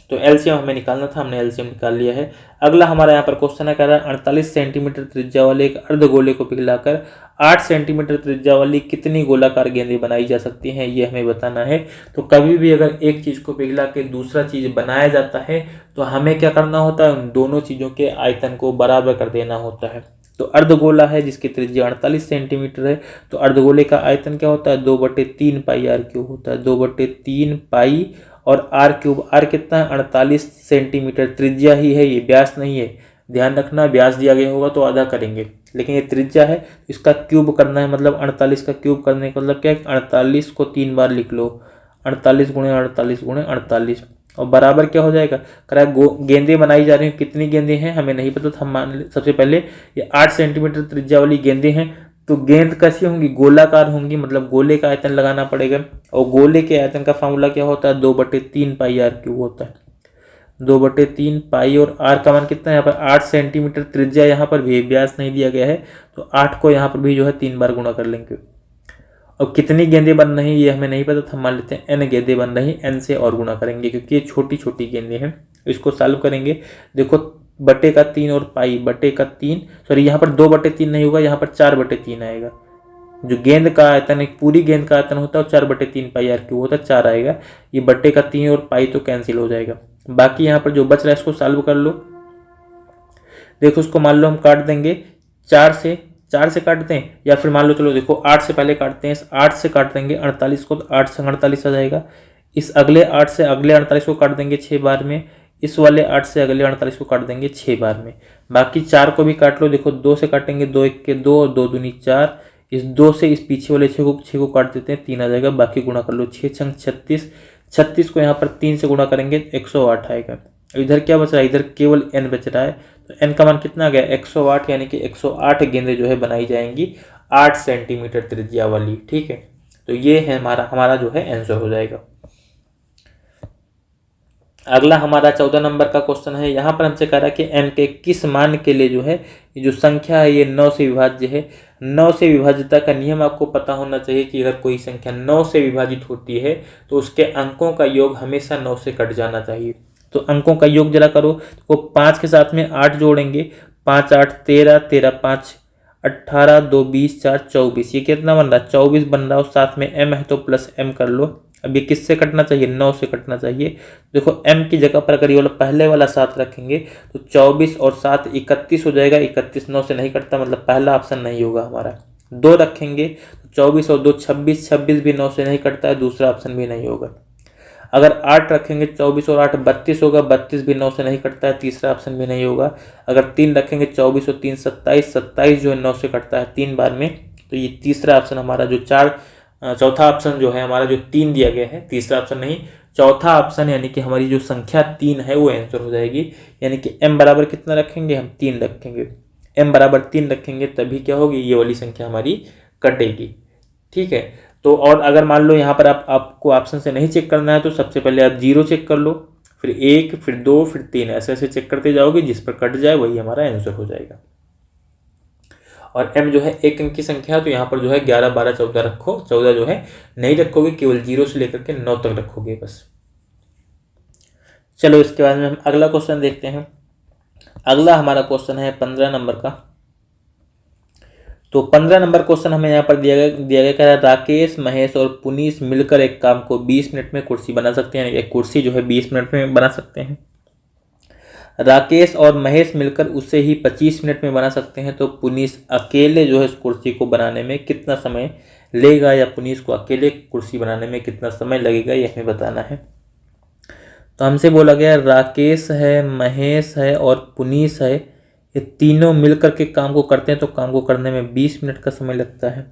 [SPEAKER 1] तो एलसीएम हमें निकालना था, हमने एलसीएम निकाल लिया है। अगला हमारा यहाँ पर क्वेश्चन है, कह रहा है 48 सेंटीमीटर त्रिज्या वाले एक अर्धगोले को पिघलाकर 8 सेंटीमीटर त्रिज्या वाली कितनी गोलाकार गेंदें बनाई जा सकती हैं, ये हमें बताना है। तो कभी भी अगर एक चीज को पिघला के दूसरा चीज बनाया जाता है तो हमें क्या करना होता है, उन दोनों चीजों के आयतन को बराबर कर देना होता है। तो अर्धगोला है जिसकी त्रिज्या 48 सेंटीमीटर है, तो अर्धगोले का आयतन क्या होता है 2/3 पाई आर क्यूब होता है, 2/3 पाई और आर क्यूब। आर कितना है 48 सेंटीमीटर, त्रिज्या ही है ये, व्यास नहीं है। ध्यान रखना, व्यास दिया गया होगा तो आधा करेंगे, लेकिन ये त्रिज्या है, इसका क्यूब करना है, मतलब 48 का क्यूब करने का मतलब क्या है 48 को 3 बार लिख लो, 48 गुणे 48 गुणे 48 और बराबर क्या हो जाएगा। करा गेंदे बनाई जा रही हैं, कितनी गेंदे हैं हमें नहीं पता था। हम मान सबसे पहले ये 8 सेंटीमीटर त्रिज्या वाली गेंदे हैं, तो गेंद कैसी होंगी, गोलाकार होंगी, मतलब गोले का आयतन लगाना पड़ेगा। और गोले के आयतन का फार्मूला क्या होता है 2/3 पाई आर क्यूब होता है, 2/3 पाई। और आर का मान कितना है यहाँ पर 8 सेंटीमीटर त्रिज्या, यहाँ पर भी व्यास नहीं दिया गया है, तो 8 को यहाँ पर भी जो है 3 बार गुणा कर लेंगे। और कितनी गेंदें बन रही ये हमें नहीं पता था, मान लेते हैं n गेंदें बन रही, n से और गुणा करेंगे क्योंकि ये छोटी छोटी गेंदें हैं। इसको सॉल्व करेंगे, देखो बटे का 3 और पाई बटे का 3, सॉरी यहाँ पर 2/3 नहीं होगा, यहाँ पर 4/3 आएगा। जो गेंद का आयतन, एक पूरी गेंद का आयतन होता है 4/3 पाई आर क्यूब होता है, 4 आएगा। ये बटे का 3 और पाई तो कैंसिल हो जाएगा। बाकी यहाँ पर जो बच रहा है इसको सॉल्व कर लो। देखो उसको मान लो हम काट देंगे 4 से काटते हैं, या फिर मान लो चलो देखो 8 से पहले काटते हैं, 8 से काट देंगे 48 को, तो 8 से 48 आ जाएगा। इस अगले 8 से अगले 48 को काट देंगे 6 बार में, इस वाले 8 से अगले 48 को काट देंगे 6 बार में। बाकी 4 को भी काट लो, देखो 2 से काटेंगे 2 1 के 2 और 2 दूनी 4, इस 2 से इस पीछे वाले 6 को काट देते हैं, 3 आ जाएगा। बाकी गुणा कर लो 6 छंग 36, 36 को यहाँ पर 3 से गुणा करेंगे 108 आएगा। इधर क्या बच रहा है, इधर केवल n बच रहा है, तो n का मान कितना आ गया 108, यानी कि 108 गेंदें जो है बनाई जाएंगी 8 सेंटीमीटर त्रिज्या वाली। ठीक है, तो ये है हमारा जो है आंसर हो जाएगा। अगला हमारा 14 नंबर का क्वेश्चन है। यहाँ पर हमसे कह रहा है कि m के किस मान के लिए जो है ये जो संख्या है ये 9 से विभाज्य है। 9 से विभाज्यता का नियम आपको पता होना चाहिए कि अगर कोई संख्या 9 से विभाजित होती है तो उसके अंकों का योग हमेशा 9 से कट जाना चाहिए। तो अंकों का योग जरा करो, तो 5 के साथ में 8 जोड़ेंगे, 5 8 13, 13 5 18, 2 20, 4 24, ये कितना बन रहा है 24 बन रहा है। और साथ में m है तो प्लस m कर लो, अब ये किससे कटना चाहिए, 9 से कटना चाहिए। देखो m की जगह पर अगर ये वाला पहले वाला 7 रखेंगे तो 24 और 7 31 हो जाएगा। 31 9 से नहीं कटता, मतलब पहला ऑप्शन नहीं होगा हमारा। 2 रखेंगे तो 24 और 2 26, 26 भी 9 से नहीं कटता है, दूसरा ऑप्शन भी नहीं होगा। अगर 8 रखेंगे 24 और 8 32 होगा, 32 भी 9 से नहीं कटता है, तीसरा ऑप्शन भी नहीं होगा। अगर 3 रखेंगे 24 और 3 27, 27 जो है 9 से कटता है 3 बार में, तो ये तीसरा ऑप्शन हमारा जो चौथा ऑप्शन जो है हमारा जो 3 दिया गया है, तीसरा ऑप्शन नहीं चौथा ऑप्शन, यानी कि हमारी जो संख्या 3 है वो आंसर हो जाएगी। यानी कि m बराबर कितना रखेंगे, हम 3 रखेंगे। m बराबर 3 रखेंगे तभी क्या होगी, ये वाली संख्या हमारी कटेगी। ठीक है, तो और अगर मान लो यहाँ पर आपको ऑप्शन से नहीं चेक करना है तो सबसे पहले आप 0 चेक कर लो, फिर 1, फिर 2, फिर 3, ऐसे ऐसे चेक करते जाओगे, जिस पर कट जाए वही हमारा आंसर हो जाएगा। और m जो है एक अंक की संख्या है, तो यहाँ पर जो है 11 12 14 रखो, 14 जो है नहीं रखोगे, केवल 0 से लेकर के 9 तक रखोगे बस। चलो इसके बाद में हम अगला क्वेश्चन देखते हैं। अगला हमारा क्वेश्चन है 15 नंबर का। तो 15 नंबर क्वेश्चन हमें यहाँ पर दिया गया कह रहा है राकेश, महेश और पुनीश मिलकर एक काम को 20 मिनट में कुर्सी बना सकते हैं, एक कुर्सी जो है 20 मिनट में बना सकते हैं। राकेश और महेश मिलकर उसे ही 25 मिनट में बना सकते हैं, तो पुनीश अकेले जो है इस कुर्सी को बनाने में कितना समय लेगा, या पुनीश को अकेले कुर्सी बनाने में कितना समय लगेगा, ये हमें बताना है। तो हमसे बोला गया राकेश है, महेश है और पुनीश है, ये तीनों मिलकर के काम को करते हैं, तो काम को करने में 20 मिनट का समय लगता है।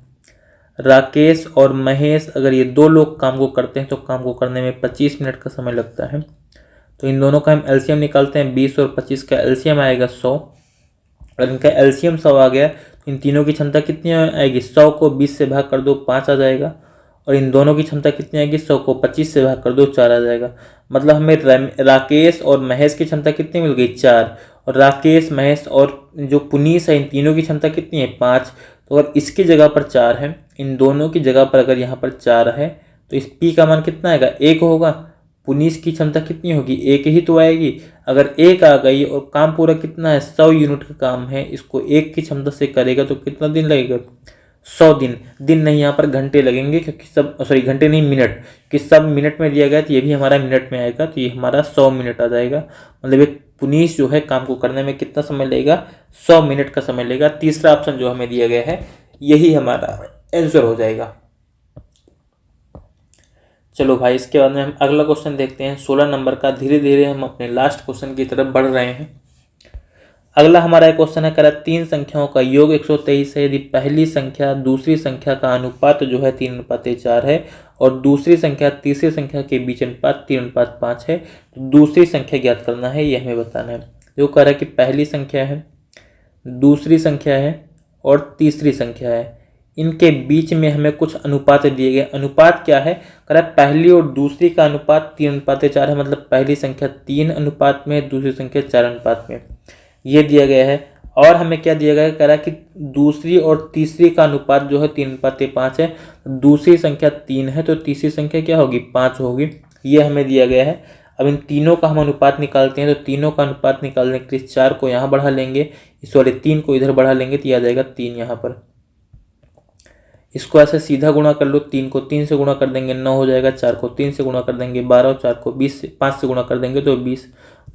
[SPEAKER 1] राकेश और महेश अगर ये 2 लोग काम को करते हैं तो काम को करने में 25 मिनट का समय लगता है। तो इन दोनों का हम एलसीएम निकालते हैं, 20 और 25 का एलसीएम आएगा 100, और इनका एलसीएम 100 आ गया तो इन तीनों की क्षमता कितनी आएगी, 100 को 20 से भाग कर दो 5 आ जाएगा, और इन दोनों की क्षमता कितनी आएगी, 100 को 25 से भाग कर दो 4 आ जाएगा। मतलब हमें राकेश और महेश की क्षमता कितनी मिल गई, 4, और राकेश महेश और जो पुनीश है इन तीनों की क्षमता कितनी है, 5। तो अगर इसकी जगह पर 4 है, इन दोनों की जगह पर अगर यहाँ पर 4 है, तो इस पी का मान कितना आएगा, 1 होगा। पुनीश की क्षमता कितनी होगी, 1 ही तो आएगी। अगर 1 आ गई और काम पूरा कितना है, 100 यूनिट का काम है, इसको 1 की क्षमता से करेगा तो कितना दिन लगेगा, 100 दिन। दिन नहीं, यहाँ पर घंटे लगेंगे, क्योंकि घंटे नहीं, मिनट, कि सब मिनट में दिया गया तो ये भी हमारा मिनट में आएगा, तो ये हमारा 100 मिनट आ जाएगा। मतलब एक पुनीश जो है काम को करने में कितना समय लगेगा, 100 मिनट का समय लगेगा। तीसरा ऑप्शन जो हमें दिया गया है यही हमारा आंसर हो जाएगा। चलो भाई, इसके बाद में हम अगला क्वेश्चन देखते हैं 16 नंबर का। धीरे धीरे हम अपने लास्ट क्वेश्चन की तरफ बढ़ रहे हैं। अगला हमारा क्वेश्चन है, करा 3 संख्याओं का योग 123 है, यदि पहली संख्या दूसरी संख्या का अनुपात जो है 3:4 है और दूसरी संख्या तीसरी संख्या के बीच अनुपात 3:5 है, तो दूसरी संख्या ज्ञात करना है, ये हमें बताना है। जो कह रहा है कि पहली संख्या है, दूसरी संख्या है और तीसरी संख्या है, इनके बीच में हमें कुछ अनुपात दिए गए। अनुपात क्या है, कह रहा है पहली और दूसरी का अनुपात 3:4 है, मतलब पहली संख्या 3 अनुपात में, दूसरी संख्या 4 अनुपात में, ये दिया गया है। और हमें क्या दिया गया है, कह रहा है कि दूसरी और तीसरी का अनुपात जो है 3:5 है, दूसरी संख्या 3 है तो तीसरी संख्या क्या होगी, 5 होगी, ये हमें दिया गया है। अब इन तीनों का हम अनुपात निकालते हैं, तो तीनों का अनुपात निकालने के लिए 4 को यहाँ बढ़ा लेंगे, इस वाले 3 को इधर बढ़ा लेंगे, तो यह आ जाएगा 3 यहाँ पर। इसको ऐसे सीधा गुणा कर लो, 3 को 3 से गुणा कर देंगे 9 हो जाएगा, 4 को 3 से गुणा कर देंगे 12, और 4 को 5 से गुणा कर देंगे तो 20।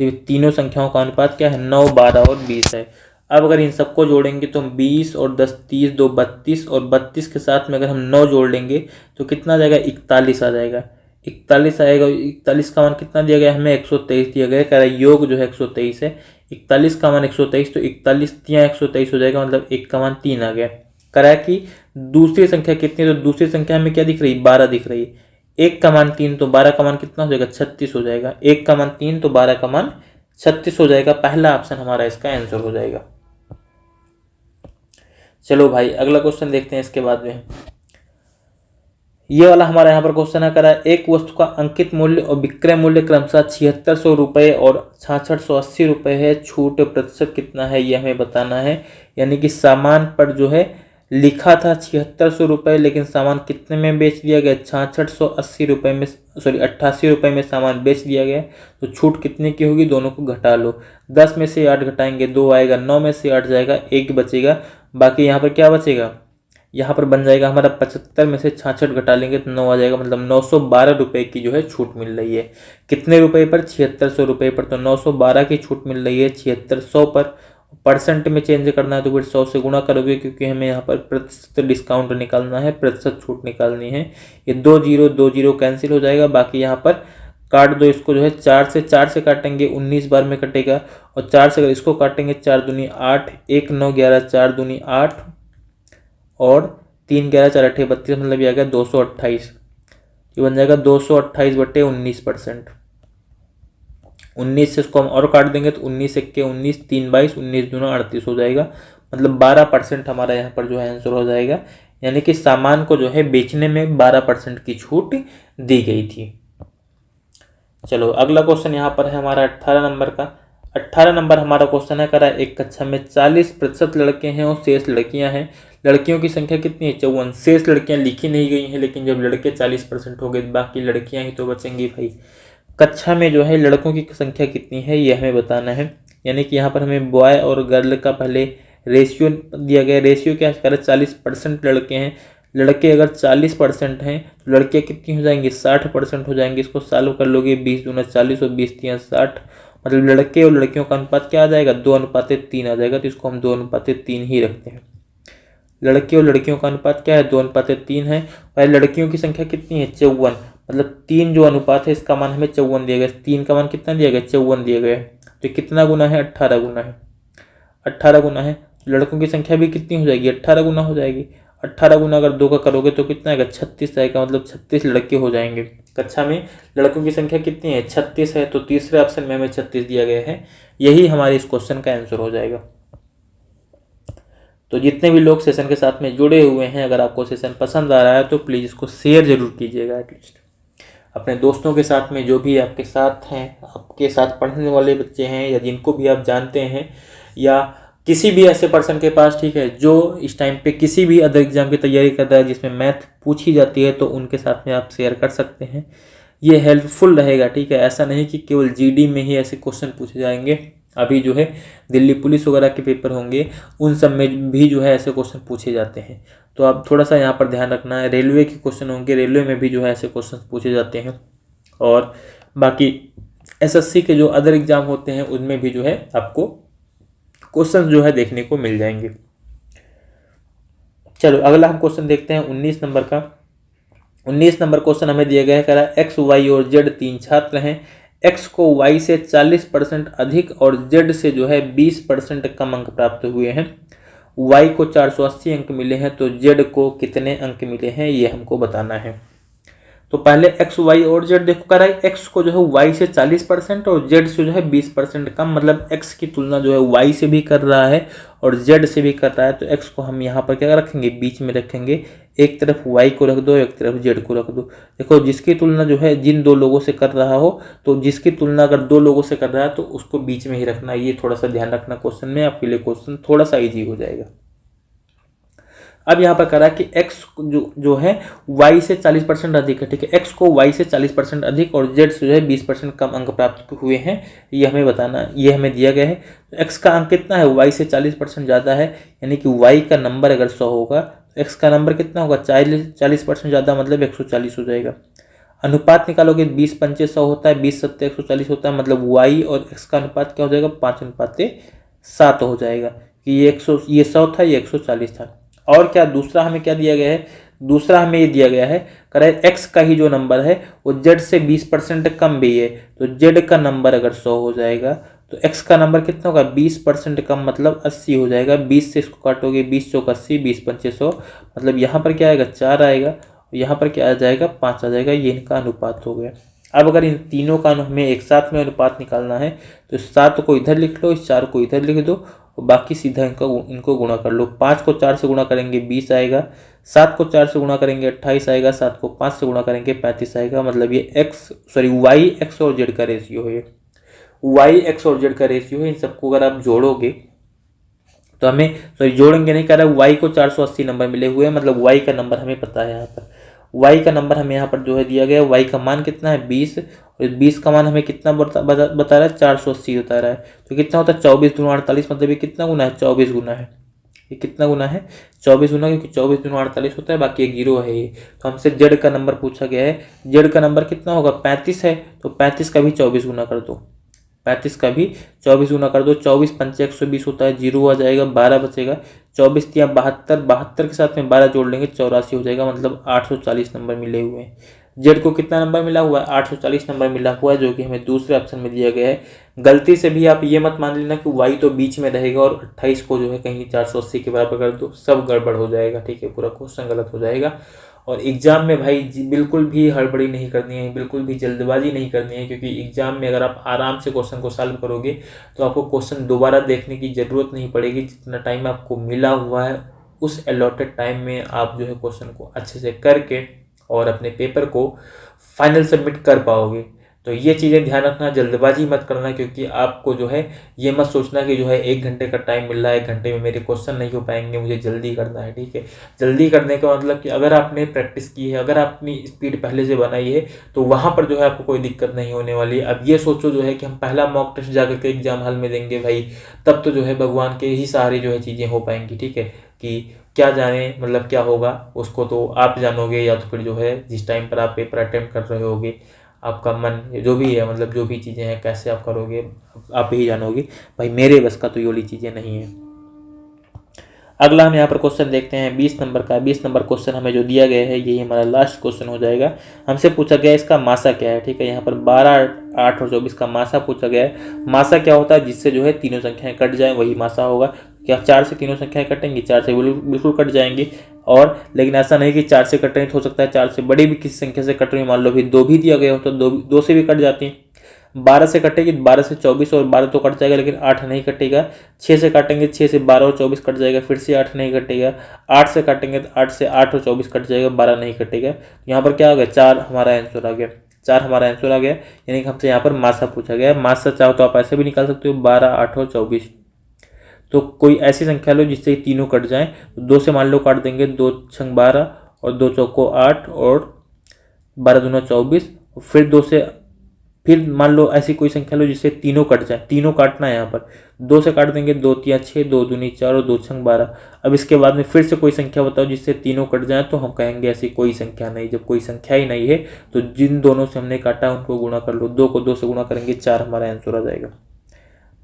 [SPEAKER 1] तीनों संख्याओं का अनुपात क्या है, 9, 12 और 20 है। अब अगर इन सबको जोड़ेंगे तो हम 20 और 10 30, 2 32, और 32 के साथ में अगर हम 9 जोड़ लेंगे तो कितना आ जाएगा, 41 आ जाएगा। 41 आएगा, 41 का मान कितना दिया गया हमें, 123 दिया गया। कह रहा है योग जो है 123 है, 41 का मान 123, तो 41 3 123 हो जाएगा, मतलब 1 का मान 3 आ गया। कह रहा है कि दूसरी संख्या कितनी है, तो दूसरी संख्या हमें क्या दिख रही है, 12 दिख रही है। 1 का मान 3, तो 12 का मान कितना हो जाएगा, 36 हो जाएगा। 1 का मान 3 तो 12 का मान 36 हो जाएगा। पहला ऑप्शन हमारा इसका आंसर हो जाएगा। चलो भाई, अगला क्वेश्चन देखते हैं इसके बाद में। ये वाला हमारा यहाँ पर क्वेश्चन है, करा एक वस्तु का अंकित मूल्य और विक्रय मूल्य क्रमशः 7600 रुपये और 6680 रुपये है, छूट प्रतिशत कितना है, ये हमें बताना है। यानी कि सामान पर जो है लिखा था 7600 रुपये, लेकिन सामान कितने में बेच दिया गया, 6680 रुपये में, 88 रुपये में सामान बेच दिया गया। तो छूट कितने की होगी, दोनों को घटा लो। 10 में से 8 घटाएंगे 2 आएगा, 9 में से 8 जाएगा 1 बचेगा, बाकी यहाँ पर क्या बचेगा, यहाँ पर बन जाएगा हमारा 75 में से 66 घटा लेंगे तो 9 आ जाएगा, मतलब 912 रुपये की जो है छूट मिल रही है। कितने रुपए पर? 7600 रुपये पर। तो 912 की छूट मिल रही है 7600 पर। परसेंट में चेंज करना है तो फिर 100 से गुणा करोगे, क्योंकि हमें यहाँ पर प्रतिशत डिस्काउंट निकालना है, प्रतिशत छूट निकालनी है। ये 2 0 कैंसिल हो जाएगा। बाकी यहाँ पर काट दो इसको, जो है 4 से काटेंगे 19 बार में कटेगा, और 4 से अगर इसको काटेंगे 4 दूनी 8, 1 9 11, 4 दूनी 8 और 3 11 4 8 32, मतलब ये आ गया 228। ये बन जाएगा 228/19%। 19 से इसको हम और काट देंगे तो 19 1 19, 3 22, 19 दूना 38 हो जाएगा, मतलब 12% हमारा यहाँ पर जो है आंसर हो जाएगा। यानी कि सामान को जो है बेचने में 12% की छूट दी गई थी। चलो अगला क्वेश्चन यहाँ पर है हमारा 18 नंबर का। 18 नंबर हमारा क्वेश्चन है, करा एक कक्षा में 40% लड़के हैं और शेष लड़कियां हैं। लड़कियों की संख्या कितनी है? 54। शेष लड़कियां लिखी नहीं गई हैं, लेकिन जब लड़के 40% हो गए बाकी लड़कियां ही तो बचेंगी भाई। कक्षा में जो है लड़कों की संख्या कितनी है ये हमें बताना है। यानी कि यहाँ पर हमें बॉय और गर्ल का पहले रेशियो दिया गया। रेशियो क्या है? 40% लड़के हैं। लड़के अगर 40% हैं तो लड़कियाँ कितनी हो जाएंगी? 60% हो जाएंगी। इसको सॉल्व कर लोगे, 20 दूना 40 और 20 3 60, मतलब लड़के और लड़कियों का अनुपात क्या आ जाएगा? 2:3 आ जाएगा। तो इसको हम 2:3 ही रखते हैं। लड़के और लड़कियों का अनुपात क्या है? 2:3 है। और लड़कियों की संख्या कितनी है? 54, मतलब 3 जो अनुपात है इसका मान हमें 54 दिया गया। 3 का मान कितना दिया गया? 54 दिया गया। तो कितना गुना है? 18 गुना है। 18 गुना है। लड़कों की संख्या भी कितनी हो जाएगी? 18 गुना हो जाएगी। 18 गुना अगर 2 का करोगे तो कितना आएगा? 36 आएगा, मतलब 36 लड़के हो जाएंगे। कक्षा में लड़कों की संख्या कितनी है? 36 है। तो तीसरे ऑप्शन में हमें 36 दिया गया है। यही हमारे इस क्वेश्चन का आंसर हो जाएगा। तो जितने भी लोग सेशन के साथ में जुड़े हुए हैं, अगर आपको सेशन पसंद आ रहा है तो प्लीज़ इसको शेयर जरूर कीजिएगा एटलीस्ट अपने दोस्तों के साथ में, जो भी आपके साथ हैं, आपके साथ पढ़ने वाले बच्चे हैं या जिनको भी आप जानते हैं, या किसी भी ऐसे पर्सन के पास, ठीक है, जो इस टाइम पे किसी भी अदर एग्जाम की तैयारी कर रहा है जिसमें मैथ पूछी जाती है, तो उनके साथ में आप शेयर कर सकते हैं। ये हेल्पफुल रहेगा, ठीक है। ऐसा नहीं कि केवल जीडी में ही ऐसे क्वेश्चन पूछे जाएंगे। अभी जो है दिल्ली पुलिस वगैरह के पेपर होंगे, उन सब में भी जो है ऐसे क्वेश्चन पूछे जाते हैं। तो आप थोड़ा सा यहाँ पर ध्यान रखना है। रेलवे के क्वेश्चन होंगे, रेलवे में भी जो है ऐसे क्वेश्चन पूछे जाते हैं। और बाकी एसएससी के जो अदर एग्जाम होते हैं उनमें भी जो है आपको क्वेश्चन जो है देखने को मिल जाएंगे। चलो अगला हम क्वेश्चन देखते हैं 19 नंबर का। 19 नंबर क्वेश्चन हमें दिया गया है, कह रहा है एक्स वाई और जेड 3 छात्र हैं। एक्स को वाई से 40% अधिक और जेड से जो है 20% कम अंक प्राप्त हुए हैं। वाई को 480 अंक मिले हैं, तो जेड को कितने अंक मिले हैं ये हमको बताना है। तो पहले एक्स वाई और जेड देखो, कर रहा है एक्स को जो है वाई से 40% और जेड से जो है 20% कम, मतलब एक्स की तुलना जो है वाई से भी कर रहा है और जेड से भी कर रहा है। तो एक्स को हम यहाँ पर क्या रखेंगे? बीच में रखेंगे। एक तरफ वाई को रख दो, एक तरफ जेड को रख दो। देखो जिसकी तुलना जो है जिन दो लोगों से कर रहा हो, तो जिसकी तुलना अगर दो लोगों से कर रहा है तो उसको बीच में ही रखना। ये थोड़ा सा ध्यान रखना क्वेश्चन में, आपके लिए क्वेश्चन थोड़ा सा ईजी हो जाएगा। अब यहाँ पर करा कि x जो है y से 40% अधिक है, ठीक है। x को y से 40% अधिक और z से जो है 20% कम अंक प्राप्त हुए हैं, ये हमें बताना, ये हमें दिया गया है। तो x का अंक कितना है? y से 40% ज़्यादा है, यानी कि y का नंबर अगर 100 होगा तो x का नंबर कितना होगा? 40% ज़्यादा, मतलब 140 हो जाएगा। अनुपात निकालोगे 20 पंचे 100 होता है, 20 सत्ते 140 होता है, मतलब y और x का अनुपात क्या हो जाएगा? 5:7 हो जाएगा। कि ये 100 था, ये 140 था। और क्या दूसरा हमें क्या दिया गया है? दूसरा हमें ये दिया गया है, कह रहा है एक्स का ही जो नंबर है वो जेड से 20% कम भी है। तो जेड का नंबर अगर 100 हो जाएगा तो एक्स का नंबर कितना होगा? 20% कम, मतलब 80 हो जाएगा। 20 से इसको काटोगे, 20 चौक 80, 20 पंचे 100, मतलब यहाँ पर क्या आएगा? 4 आएगा, यहाँ पर क्या आ जाएगा? 5 आ जाएगा। ये इनका अनुपात हो गया। अब अगर इन तीनों का हमें एक साथ में अनुपात निकालना है तो 7 को इधर लिख लो, इस 4 को इधर लिख दो और बाकी सीधा इनको गुणा कर लो। 5 को 4 से गुणा करेंगे 20 आएगा, 7 को 4 से गुणा करेंगे 28 आएगा, 7 को 5 से गुणा करेंगे 35 आएगा। मतलब ये वाई एक्स और जेड का रेशियो है। वाई एक्स और जेड का रेशियो है। इन सबको अगर आप जोड़ोगे तो हमें जोड़ेंगे नहीं, कह रहा है वाई को 480 नंबर मिले हुए हैं, मतलब वाई का नंबर हमें पता है। यहाँ पर वाई का नंबर हमें यहाँ पर जो है दिया गया है। वाई का मान कितना है? 20, और 20 का मान हमें कितना बता रहा है? 480 बता रहा है। तो कितना होता है? 24 दूना 48, मतलब ये कितना गुना है? 24 गुना है। ये कितना गुना है 24 गुना, क्योंकि 24 दूना 48 होता है, बाकी एक जीरो है ये। तो हमसे जेड का नंबर पूछा गया है, जेड का नंबर कितना होगा 35 है, तो 35 का भी 24 गुना कर दो, 35 का भी 24 गुना कर दो, 24 पंचे 120 होता है, जीरो आ जाएगा, 12 बचेगा, 24 तिया 72, 72 के साथ में 12 जोड़ लेंगे 84 हो जाएगा, मतलब 840 नंबर मिले हुए हैं। जेड को कितना नंबर मिला हुआ है 840 नंबर मिला हुआ है, जो कि हमें दूसरे ऑप्शन में दिया गया है। गलती से भी आप ये मत मान लेना कि वाई तो बीच में रहेगा और 28 को जो है कहीं 480 के बराबर कर दो, सब गड़बड़ हो जाएगा, ठीक है, पूरा क्वेश्चन गलत हो जाएगा। और एग्जाम में भाई बिल्कुल भी हड़बड़ी नहीं करनी है, बिल्कुल भी जल्दबाजी नहीं करनी है, क्योंकि एग्जाम में अगर आप आराम से क्वेश्चन को सॉल्व करोगे तो आपको क्वेश्चन दोबारा देखने की ज़रूरत नहीं पड़ेगी। जितना टाइम आपको मिला हुआ है उस अलॉटेड टाइम में आप जो है क्वेश्चन को अच्छे से करके और अपने पेपर को फाइनल सबमिट कर पाओगे। तो ये चीज़ें ध्यान रखना, जल्दबाजी मत करना, क्योंकि आपको जो है ये मत सोचना कि जो है 1 घंटे का टाइम मिल रहा है, 1 घंटे में मेरे क्वेश्चन नहीं हो पाएंगे, मुझे जल्दी करना है, ठीक है। जल्दी करने का मतलब कि अगर आपने प्रैक्टिस की है, अगर आपने स्पीड पहले से बनाई है, तो वहाँ पर जो है आपको कोई दिक्कत नहीं होने वाली है। अब ये सोचो जो है कि हम पहला मॉक टेस्ट जाकर के एग्जाम हॉल में देंगे भाई, तब तो जो है भगवान के ही सहारे जो है चीज़ें हो पाएंगी, ठीक है। कि क्या जाने मतलब क्या होगा उसको तो आप जानोगे, या तो फिर जो है जिस टाइम पर आप पेपर अटेम्प्ट कर रहे होगे आपका मन जो भी है, मतलब जो भी चीज़ें हैं कैसे आप करोगे आप ही जानोगे। भाई मेरे बस का तो ये वाली चीज़ें नहीं है। अगला हम यहाँ पर क्वेश्चन देखते हैं 20 नंबर का। 20 नंबर क्वेश्चन हमें जो दिया गया है यही हमारा लास्ट क्वेश्चन हो जाएगा। हमसे पूछा गया है इसका मासा क्या है, ठीक है। यहाँ पर 12, 8 और 24 का मासा पूछा गया है। मासा क्या होता है, जिससे जो है तीनों संख्याएं कट जाएं वही मासा होगा। क्या 4 से तीनों संख्याएं कटेंगी, 4 से बिल्कुल कट जाएंगी। और लेकिन ऐसा नहीं कि 4 से कट रही, तो हो सकता है 4 से बड़ी भी किसी संख्या से कट रही, मान लो भी 2 भी दिया गया हो तो 2 से भी कट जाती हैं। 12 से कटेगी, 12 से 24 और 12 तो कट जाएगा, लेकिन 8 नहीं कटेगा। 6 से काटेंगे, 6 से 12 और 24 कट जाएगा, फिर से 8 नहीं कटेगा। 8 से काटेंगे तो 8 से 8 और 24 कट जाएगा, 12 नहीं कटेगा। यहाँ पर क्या हो गया 4 हमारा आंसर आ गया, 4 हमारा आंसर आ गया। यानी कि हमसे यहाँ पर मासा पूछा गया है। मासा चाहो तो आप ऐसे भी निकाल सकते हो 12, 8 और 24। तो कोई ऐसी संख्या लो जिससे तीनों कट जाएं, 2 से मान लो काट देंगे, 2 छंग 12 और 2 चौको 8 और 12 दूना 24। फिर 2 से फिर मान लो ऐसी कोई संख्या लो जिससे तीनों कट जाए, तीनों काटना है यहाँ पर। 2 से काट देंगे, 2 तिया 6, 2 दूनी 4 और 2 छंग 12। अब इसके बाद में फिर से कोई संख्या बताओ जिससे तीनों कट जाए, तो हम कहेंगे ऐसी कोई संख्या नहीं। जब कोई संख्या ही नहीं है तो जिन दोनों से हमने काटा उनको गुणा कर लो। 2 को 2 से गुणा करेंगे, 4 हमारा आंसर आ जाएगा।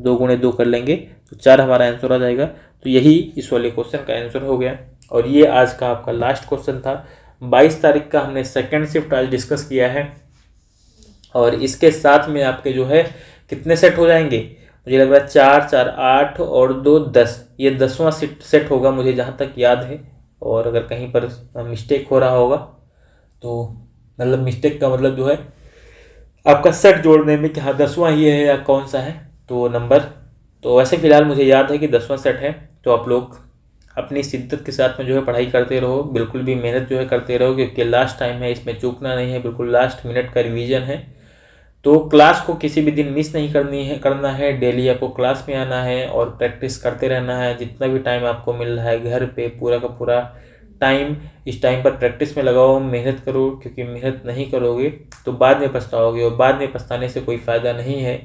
[SPEAKER 1] 2 गुणे 2 कर लेंगे तो 4 हमारा आंसर आ जाएगा। तो यही इस वाले क्वेश्चन का आंसर हो गया। और ये आज का आपका लास्ट क्वेश्चन था। 22 तारीख का हमने सेकेंड शिफ्ट आज डिस्कस किया है, और इसके साथ में आपके जो है कितने सेट हो जाएंगे, मुझे लग रहा है 4, 4, 8 और 2, 10। ये 10वां सेट होगा मुझे जहाँ तक याद है। और अगर कहीं पर मिस्टेक हो रहा होगा तो मतलब मिस्टेक का मतलब जो है आपका सेट जोड़ने में कि हाँ 10वां ही है या कौन सा है तो नंबर। तो वैसे फ़िलहाल मुझे याद है कि 10वां सेट है। तो आप लोग अपनी शिद्दत के साथ में जो है पढ़ाई करते रहो, बिल्कुल भी मेहनत जो है करते रहो, क्योंकि लास्ट टाइम है, इसमें चूकना नहीं है, बिल्कुल लास्ट मिनट का रिवीजन है। तो क्लास को किसी भी दिन मिस नहीं करना है। डेली आपको क्लास में आना है और प्रैक्टिस करते रहना है। जितना भी टाइम आपको मिल रहा है घर पे, पूरा का पूरा टाइम इस टाइम पर प्रैक्टिस में लगाओ, मेहनत करो, क्योंकि मेहनत नहीं करोगे तो बाद में पछताओगे, और बाद में पछताने से कोई फ़ायदा नहीं है।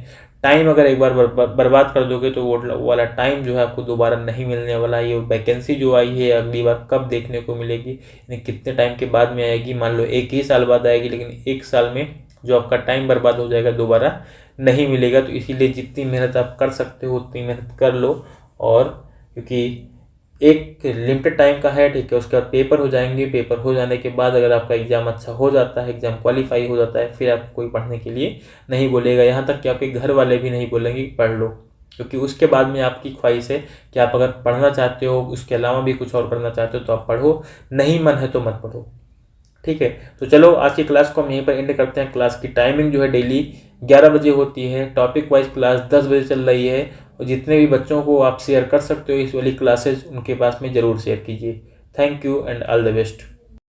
[SPEAKER 1] टाइम अगर एक बार बर्बाद कर दोगे तो वो वाला टाइम जो है आपको दोबारा नहीं मिलने वाला। ये वैकेंसी जो आई है अगली बार कब देखने को मिलेगी, यानी कितने टाइम के बाद में आएगी। मान लो 1 ही साल बाद आएगी, लेकिन 1 साल में जो आपका टाइम बर्बाद हो जाएगा दोबारा नहीं मिलेगा। तो इसीलिए जितनी मेहनत आप कर सकते हो उतनी मेहनत कर लो। और क्योंकि एक लिमिटेड टाइम का है, ठीक है, उसके बाद पेपर हो जाएंगे। पेपर हो जाने के बाद अगर आपका एग्ज़ाम अच्छा हो जाता है, एग्ज़ाम क्वालिफाई हो जाता है, फिर आपको कोई पढ़ने के लिए नहीं बोलेगा। यहाँ तक कि आपके घर वाले भी नहीं बोलेंगे कि पढ़ लो, क्योंकि उसके बाद में आपकी ख्वाहिश है कि आप अगर पढ़ना चाहते हो, उसके अलावा भी कुछ और करना चाहते हो तो आप पढ़ो, नहीं मन है तो मत पढ़ो, ठीक है। तो चलो आज की क्लास को हम यहीं पर एंड करते हैं। क्लास की टाइमिंग जो है डेली 11 बजे होती है। टॉपिक वाइज क्लास 10 बजे चल रही है। और जितने भी बच्चों को आप शेयर कर सकते हो इस वाली क्लासेस, उनके पास में ज़रूर शेयर कीजिए। Thank you and all the best.